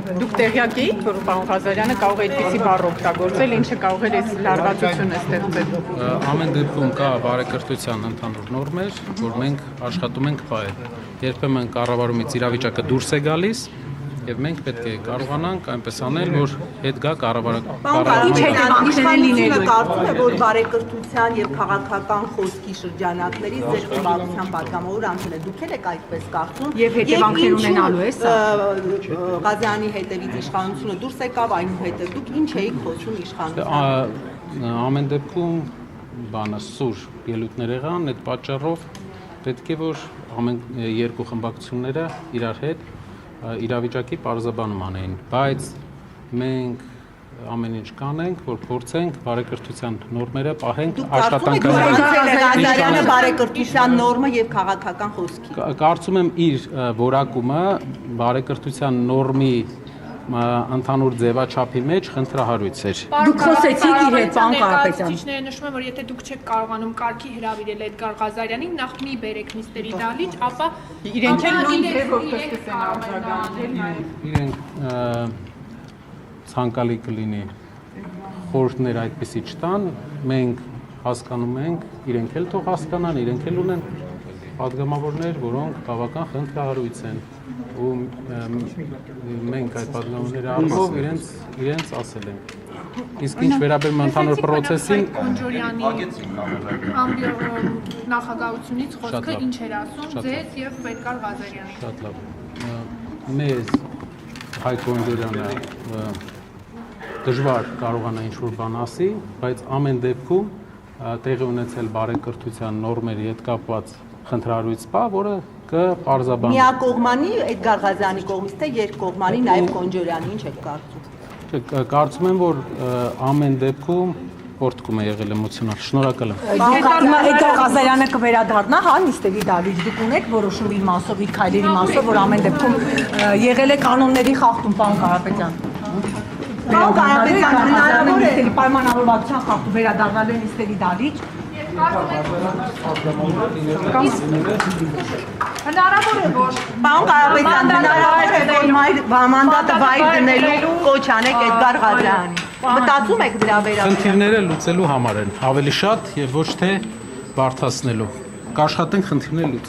Դուք տեղյակ էիք, որ պարոն Ղազարյանը կարող է այդպիսի բառ օգտագործել, ինչը կարող էր այս լարվածությունը ստեղծել։ Ամեն դեպքում կա բարեկրթության ընդհանուր նորմեր, որ մենք աշխատում ենք պահել։ Երբեմն կառավարումից իրավիճակը դուրս է գալիս, եւ մենք պետք է կարողանանք այնպես անել, որ հետ գա կառավարությունը կարծում է, որ բարեկրթության եւ քաղաքական խոսքի շրջանակների ձեր խմբակցության պատգամավոր անձն է, դուք եք այդպես կարծում եւ հետևանքներ ունենալու է սա։ Ղազարյանի հետևից իշխանությունը դուրս եկավ, այնուհետեւ դուք ինչ էիք խոսում իշխանության։ Ամեն դեպքում բանը սուր ելույթներ եղան, այդ պատճառով պետք է որ ամեն երկու խմբակցությունները իրար հետ իրավիճակի պարզաբանում անեին, բայց մենք ամեն ինչ կանենք, որ փորձենք բարեկրթության նորմերը պահենք աշխատանքային բարեկրթության նորմը եւ քաղաքական խոսքի։ Կարծում եմ իր որակումը բարեկրթության նորմի ընդհանուր ձևաչափի մեջ խնդրահարույց էր։ Դուք խոսեցիք իր հետ, պարոն Կարապետյան։ Քիչները նշում են, որ եթե դուք չեք կարողանում կարգի հրավիրել Էդգար Ղազարյանին, նախ մի բերեք նիստերի դահլիճ, ապա իրենք էլ նույն ձևով կսկսեն արձագանքել։ Իրենք ցանկալի կլինի խորհուրդներ այդպեսի չտան, մենք հասկանում ենք, իրենք էլ թող հասկանան, իրենք էլ ունեն պատգամավորներ, որոնք բավական խնդրահարույց են ու մենք այդ պատգամավորների առումով իրենց ասել ենք։ Իսկ ինչ վերաբերում ընդհանուր պրոցեսին նախագահությունից խոսքը ինչ էր ասում ձեզ եւ Էդգար Ղազարյանին։ Շատ լավ։ Մեզ Հայկ Օնդորյանը դժվար կարողանա ինչ-որ բան ասի, բայց ամեն դեպքում տեղի ունեցել բարեկրթության նորմերի հետ կապված խնդրահարույց բա, որը կպարզաբանի։ Միակողմանի Էդգար Ղազարյանի կողմից թե երկկողմանի նաև Կոնջորյանի, ինչ եք կարծում։ Կարծում եմ, որ ամեն դեպքում պորտկում է եղել էմոցիոնալ։ Շնորհակալ եմ։ Էդգար Ղազարյանը կվերադառնա, հա, նիստերի դահլիճ դուք ունեք որոշում իր մասով, իր քայլերի մասով, որ ամեն դեպքում եղել է կանոնների խախտում, պարոն Կարապետյան։ Պարոն Կարապետյան, հնարավոր է պայմանավորվածության խախտում վերադառնալ է նիստերի դահլիճ։ Հնարավոր է որ Պարոն Կարապետյան, հնարավոր է որ մանդատը վայր դնելու կոչ անեք Էդգար Ղազարյանին։ Մտածում եք դրա վերաբերյալ։ Խնդիրները լուծելու համար են, ավելի շատ եւ ոչ թե բարդացնելու։ Կաշխատենք խնդիրները լուծել։